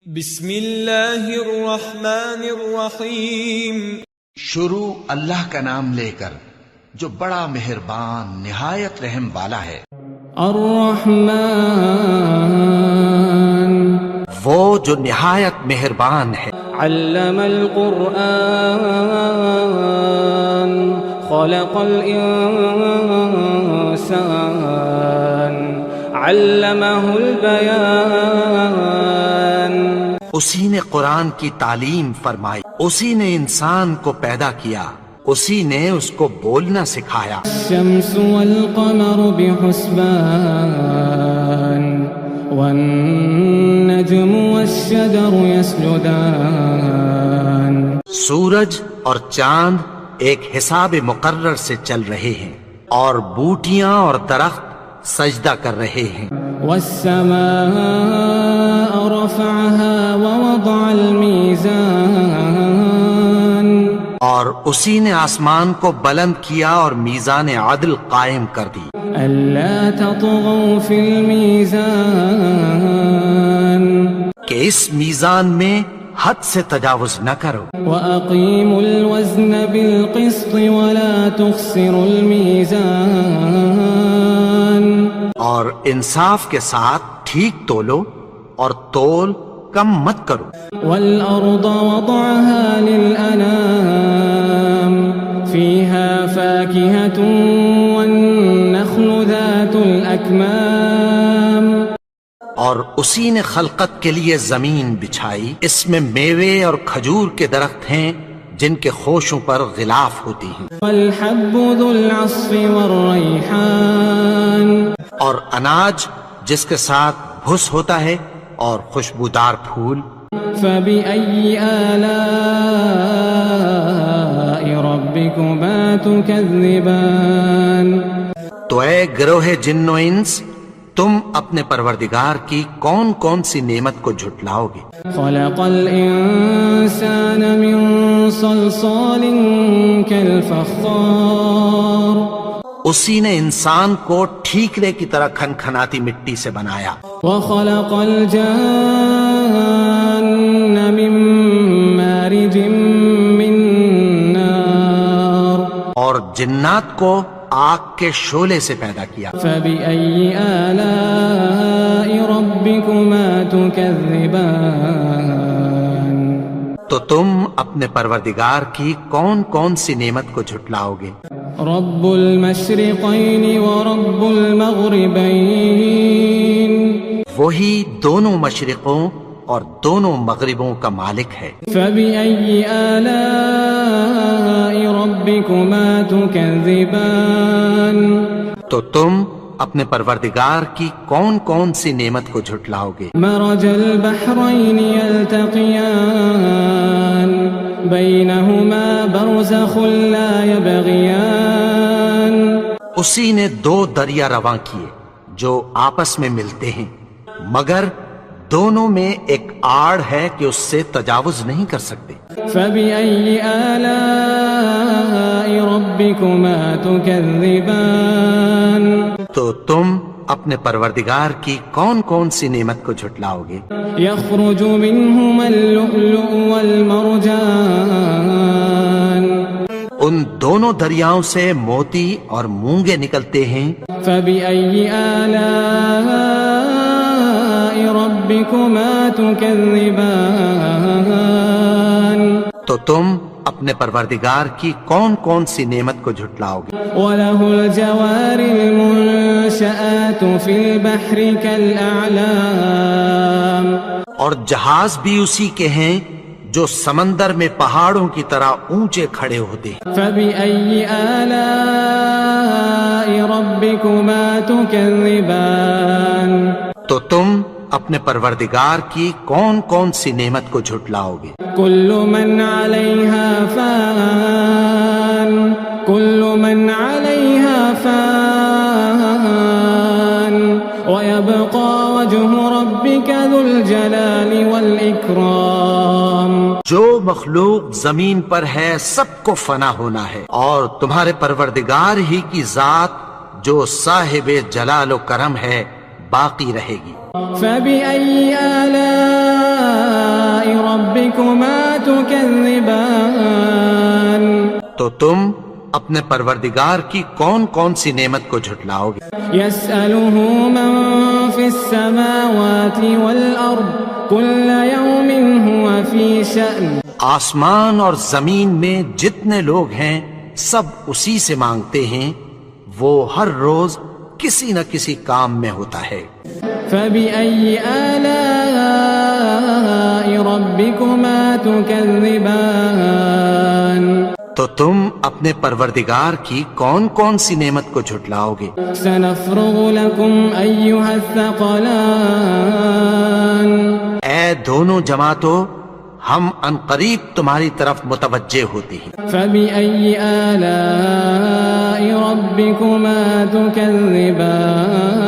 بسم اللہ الرحمن الرحیم۔ شروع اللہ کا نام لے کر جو بڑا مہربان نہایت رحم والا ہے۔ الرحمن، وہ جو نہایت مہربان ہے۔ علم القرآن، خلق الانسان، علمہ البیان۔ اسی نے قرآن کی تعلیم فرمائی، اسی نے انسان کو پیدا کیا، اسی نے اس کو بولنا سکھایا۔ الشمس والقمر بحسبان، والنجم والشجر يسجدان۔ سورج اور چاند ایک حساب مقرر سے چل رہے ہیں، اور بوٹیاں اور درخت سجدہ کر رہے ہیں۔ والسماء رفعها ووضع الميزان، اور اسی نے آسمان کو بلند کیا اور میزان عدل قائم کر دی۔ ألا تطغوا في الميزان، کہ اس میزان میں حد سے تجاوز نہ کرو۔ وأقيموا الوزن بالقسط ولا تخسروا الميزان۔ اور انصاف کے ساتھ ٹھیک تولو اور تول کم مت کرو۔ والأرض وضعها للأنام، فيها فاكهة والنخل ذات الأكمام۔ اور اسی نے خلقت کے لیے زمین بچھائی، اس میں میوے اور کھجور کے درخت ہیں جن کے خوشوں پر غلاف ہوتی ہیں۔ والحب ذو العصف والریحان، اور اناج جس کے ساتھ بھس ہوتا ہے اور خوشبودار پھول۔ فبأي آلاء ربكما تكذبان۔ تو اے گروہ جن و انس، تم اپنے پروردگار کی کون کون سی نعمت کو جھٹلاؤ گے؟ خلق الإنسان من صلصال كالفخار، اسی نے انسان کو ٹھیکرے کی طرح کھنکھناتی مٹی سے بنایا۔ وخلق الجان من مارج من نار، اور جنات کو آگ کے شعلے سے پیدا کیا۔ فبأي آلاء ربكما تكذبان۔ تو تم اپنے پروردگار کی کون کون سی نعمت کو جھٹلاؤ گے؟ رب المشرقین ورب المغربین، وہی دونوں مشرقوں اور دونوں مغربوں کا مالک ہے۔ فبأي آلاء ربكما تكذبان۔ تو تم اپنے پروردگار کی کون کون سی نعمت کو جھٹلاؤ گے؟ مرج البحرین یلتقیان، بینہما برزخ لا یبغیان۔ اسی نے دو دریا رواں کیے جو آپس میں ملتے ہیں، مگر دونوں میں ایک آڑ ہے کہ اس سے تجاوز نہیں کر سکتے۔ فبأي آلاء ربكما تكذبان۔ تو تم اپنے پروردگار کی کون کون سی نعمت کو جھٹلاؤ گے؟ يخرج منهما اللؤلؤ والمرجان، ان دونوں دریاؤں سے موتی اور مونگے نکلتے ہیں۔ فبأي آلاء ربكما تكذبان۔ تو تم اپنے پروردگار کی کون کون سی نعمت کو جھٹلاؤ گے؟ وله الجوار المنشآت في البحر كالأعلام، اور جہاز بھی اسی کے ہیں جو سمندر میں پہاڑوں کی طرح اونچے کھڑے ہوتے ہیں۔ فبأي آلاء ربكما تكذبان۔ تو تم اپنے پروردگار کی کون کون سی نعمت کو جھٹلاؤ گے؟ كل من عليها فان، كل من عليها فان، ويبقى وجه ربك ذو الجلال والإكرام۔ جو مخلوق زمین پر ہے سب کو فنا ہونا ہے، اور تمہارے پروردگار ہی کی ذات جو صاحب جلال و کرم ہے باقی رہے گی۔ فبأي آلاء ربكما تكذبان تو تم اپنے پروردگار کی کون کون سی نعمت کو جھٹلاؤ گے؟ يسأله من في السماوات والأرض كل يوم هو في شأن آسمان اور زمین میں جتنے لوگ ہیں سب اسی سے مانگتے ہیں، وہ ہر روز کسی نہ کسی کام میں ہوتا ہے۔ فبأي آلاء ربكما تكذبان تو تم اپنے پروردگار کی کون کون سی نعمت کو جھٹلاؤ گے؟ سنفرغ لكم أيها الثقلان اے دونوں جماعتوں، ہم عنقریب تمہاری طرف متوجہ ہوتے ہیں۔ فبأي آلاء ربكما تكذبان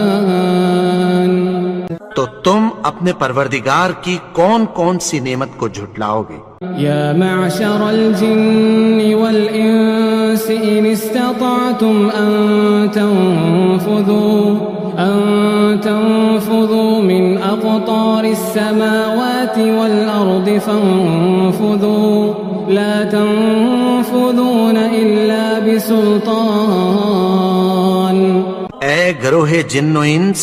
تو تم اپنے پروردگار کی کون کون سی نعمت کو جھٹلاؤ گے؟ يا معشر الجن والإنس إن استطعتم أن تنفذوا من أقطار السماوات والأرض فانفذوا لا تنفذون إلا بسلطان اے گروہ جن و انس،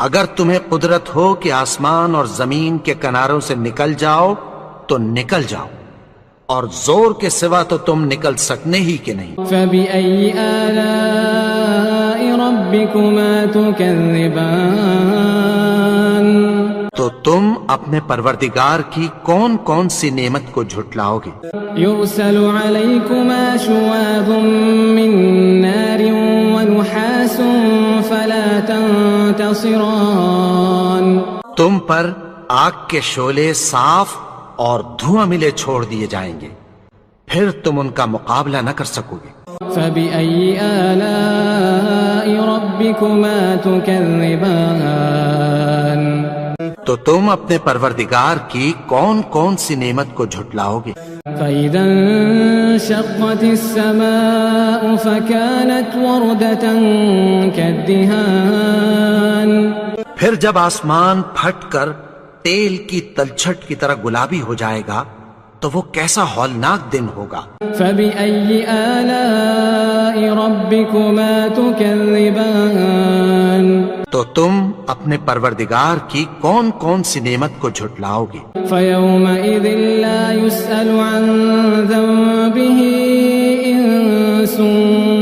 اگر تمہیں قدرت ہو کہ آسمان اور زمین کے کناروں سے نکل جاؤ تو نکل جاؤ، اور زور کے سوا تو تم نکل سکنے ہی کہ نہیں۔ فبأي آلاء ربكما تكذبان تو تم اپنے پروردگار کی کون کون سی نعمت کو جھٹلاؤ گے؟ يرسل عليكما شواظ من نار ونحاس فلا تنتصران تم پر آگ کے شعلے صاف اور دھواں ملے چھوڑ دیے جائیں گے، پھر تم ان کا مقابلہ نہ کر سکو گے۔ فبأي آلاء ربكما تكذبان تو تم اپنے پروردگار کی کون کون سی نعمت کو جھٹلاؤ گے؟ فإذا انشقت السماء فكانت وردة كالدهان پھر جب آسمان پھٹ کر تیل کی تلچھٹ کی طرح گلابی ہو جائے گا تو وہ کیسا ہولناک دن ہوگا۔ فبأي آلاء ربكما تكذبان تو تم اپنے پروردگار کی کون کون سی نعمت کو جھٹلاؤ گے؟ فيومئذ لا يسأل عن ذنبه إنس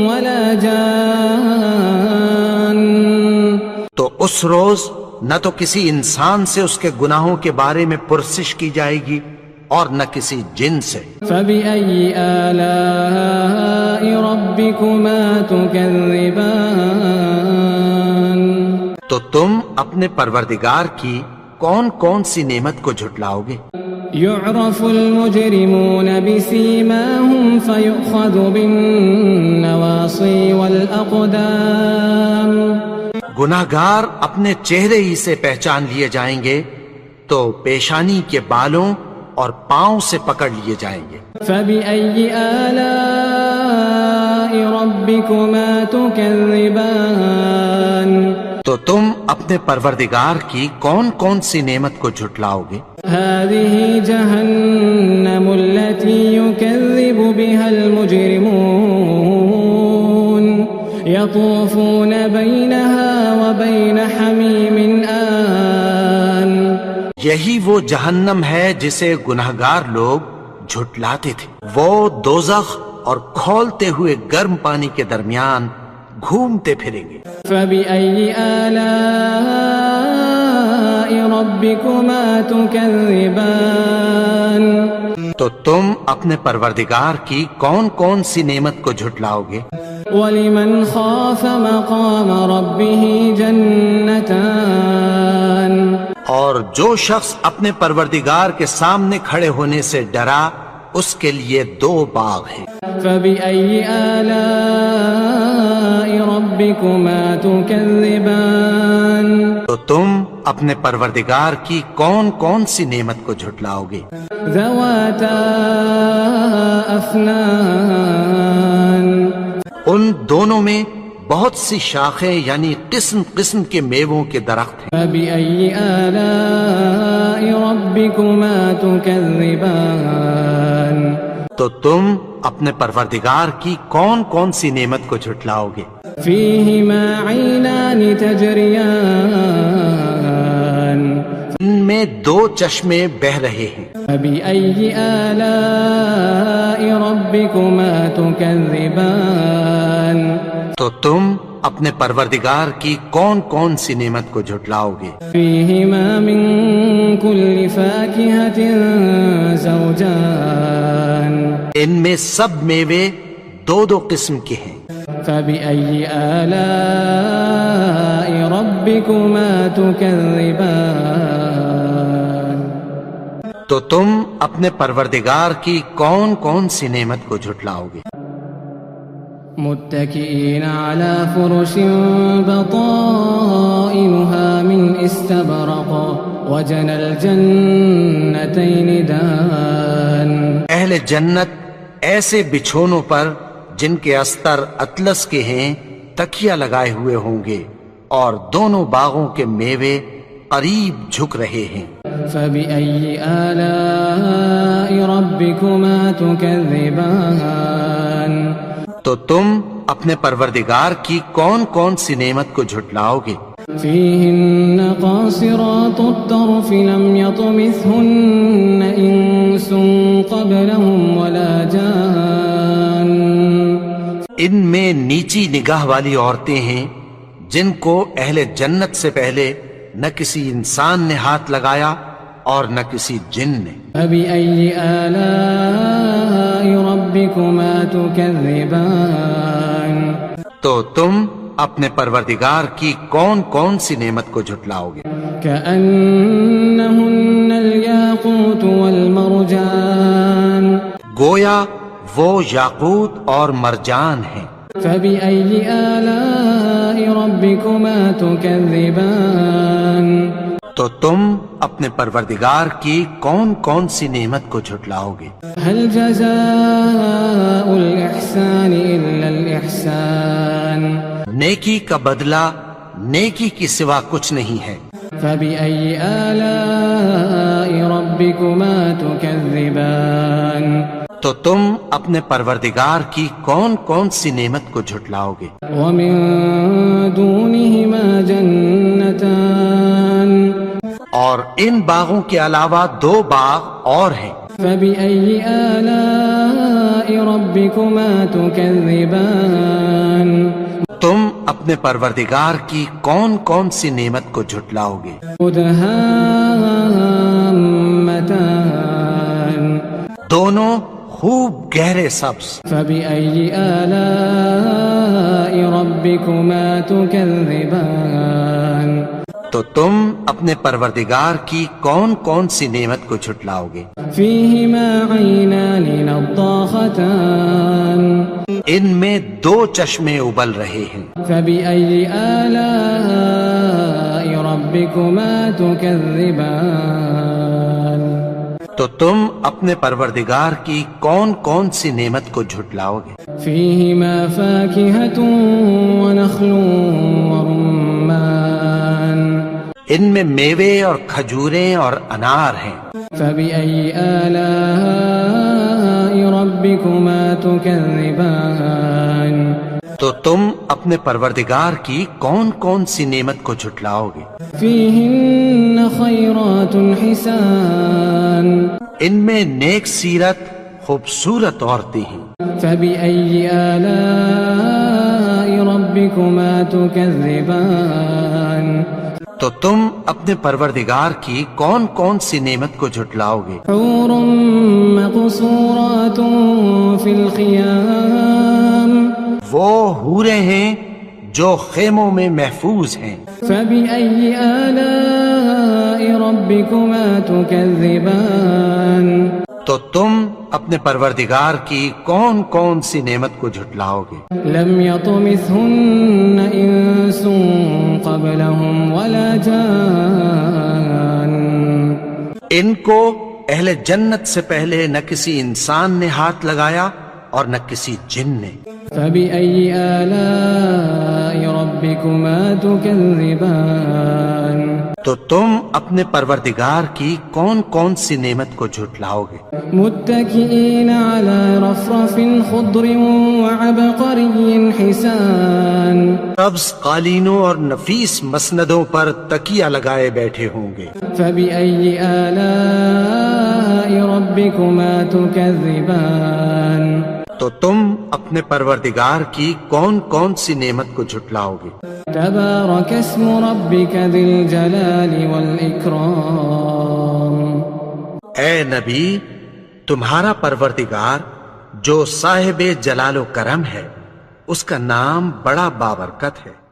ولا جان تو اس روز نہ تو کسی انسان سے اس کے گناہوں کے بارے میں پرسش کی جائے گی اور نہ کسی جن سے۔ فبأي آلاء ربكما تكذبان تو تم اپنے پروردگار کی کون کون سی نعمت کو جھٹلاؤ گے؟ يعرف المجرمون بسيماهم فيؤخذ بالنواصي والأقدام گناہگار اپنے چہرے ہی سے پہچان لیے جائیں گے تو پیشانی کے بالوں اور پاؤں سے پکڑ لیے جائیں گے۔ فبأي آلاء ربكما تكذبان تو تم اپنے پروردگار کی کون کون سی نعمت کو جھٹلاؤ گے؟ هذه جهنم التي يكذب بها المجرمون يطوفون بينها وبين حميم آن یہی وہ جہنم ہے جسے گناہگار لوگ جھٹلاتے تھے، وہ دوزخ اور کھولتے ہوئے گرم پانی کے درمیان گھومتے پھریں گے۔ فبأي آلاء ربكما تكذبان تو تم اپنے پروردگار کی کون کون سی نعمت کو جھٹلاؤ گے؟ ولمن خاف مقام ربه جنتان اور جو شخص اپنے پروردگار کے سامنے کھڑے ہونے سے ڈرا اس کے لیے 2 باغ ہیں۔ فبأي آلاء ربكما تكذبان تو تم اپنے پروردگار کی کون کون سی نعمت کو جھٹلاؤ گے؟ ذواتا افنان ان دونوں میں بہت سی شاخیں یعنی قسم قسم کے میووں کے درخت ہیں۔ فبأي آلاء ربكما تكذبان تو تم اپنے پروردگار کی کون کون سی نعمت کو جھٹلاؤ گے؟ فيهما عينان تجريان ان میں دو چشمے بہ رہے ہیں۔ فبأي آلاء ربكما تكذبان تو تم اپنے پروردگار کی کون کون سی نعمت کو جھٹلاؤ گے؟ فيهما من كل فاكهة زوجان ان میں سب میوے دو دو قسم کے ہیں۔ فبأي آلاء ربكما تكذبان تو تم اپنے پروردگار کی کون کون سی نعمت کو جھٹلاؤ گے؟ متكئين على فرش بطائنها من استبرق وجنى الجنتين دان اہل جنت ایسے بچھونوں پر جن کے استر اطلس کے ہیں تکیہ لگائے ہوئے ہوں گے اور دونوں باغوں کے میوے قریب جھک رہے ہیں۔ فبأي آلاء ربكما تكذبان تو تم اپنے پروردگار کی کون کون سی نعمت کو جھٹلاؤ گے؟ فيهن قاصرات الطرف لم يطمثهن إنس قبلهم ولا جان ان میں نیچی نگاہ والی عورتیں ہیں جن کو اہل جنت سے پہلے نہ کسی انسان نے ہاتھ لگایا اور نہ کسی جن نے۔ فبأي آلاء ربكما تكذبان تو تم اپنے پروردگار کی کون کون سی نعمت کو جھٹلاؤ گے؟ كأنهن الياقوت والمرجان گویا وہ یاقوت اور مرجان ہیں۔ فبأي آلاء ربكما تكذبان تو تم اپنے پروردگار کی کون کون سی نعمت کو جھٹلاؤ گے؟ هل جزاء الإحسان إلا الإحسان نیکی کا بدلہ نیکی کی سوا کچھ نہیں ہے۔ فبأي آلاء ربكما تكذبان تو تم اپنے پروردگار کی کون کون سی نعمت کو جھٹلاؤ گے؟ ومن دونهما جنتان اور ان باغوں کے علاوہ دو باغ اور ہیں۔ فبأي آلاء ربكما تكذبان تم اپنے پروردگار کی کون کون سی نعمت کو جھٹلاؤ گے؟ مدهامتان دونوں خوب گہرے سبز۔ فبأي آلاء ربكما تكذبان تو تم اپنے پروردگار کی کون کون سی نعمت کو جھٹلاؤ گے؟ فيهما عينان نضاختان ان میں دو چشمے ابل رہے ہیں۔ فبأي آلاء ربكما تكذبان تو تم اپنے پروردگار کی کون کون سی نعمت کو جھٹلاؤ گے؟ فيهما فاكهة ونخل ورمان ان میں میوے اور کھجوریں اور انار ہیں۔ فبأي آلاء ربكما تكذبان تو تم اپنے پروردگار کی کون کون سی نعمت کو جھٹلاؤ گے؟ فيهن خيرات حسان ان میں نیک سیرت خوبصورت عورتیں ہیں۔ فبأي آلاء ربكما تكذبان تو تم اپنے پروردگار کی کون کون سی نعمت کو جھٹلاؤ گے؟ حور مقصورات في الخيام وہ حوریں ہیں جو خیموں میں محفوظ ہیں۔ فبأي آلاء ربكما تكذبان تو تم اپنے پروردگار کی کون کون سی نعمت کو جھٹلاؤ گے؟ لم يطمثهن إنس قبلهم ولا جان ان کو اہل جنت سے پہلے نہ کسی انسان نے ہاتھ لگایا اور نہ کسی جن نے۔ فبأي آلاء ربكما تكذبان تو تم اپنے پروردگار کی کون کون سی نعمت کو جھٹلاؤ گے؟ متكئين على رفرف خضر وعبقري حسان سبز قالینوں اور نفیس مسندوں پر تکیہ لگائے بیٹھے ہوں گے۔ فبأي آلاء ربكما تكذبان تو تم اپنے پروردگار کی کون کون سی نعمت کو جھٹلاؤ گے؟ تبارك اسم ربك ذي الجلال والإكرام اے نبی، تمہارا پروردگار جو صاحب جلال و کرم ہے، اس کا نام بڑا بابرکت ہے۔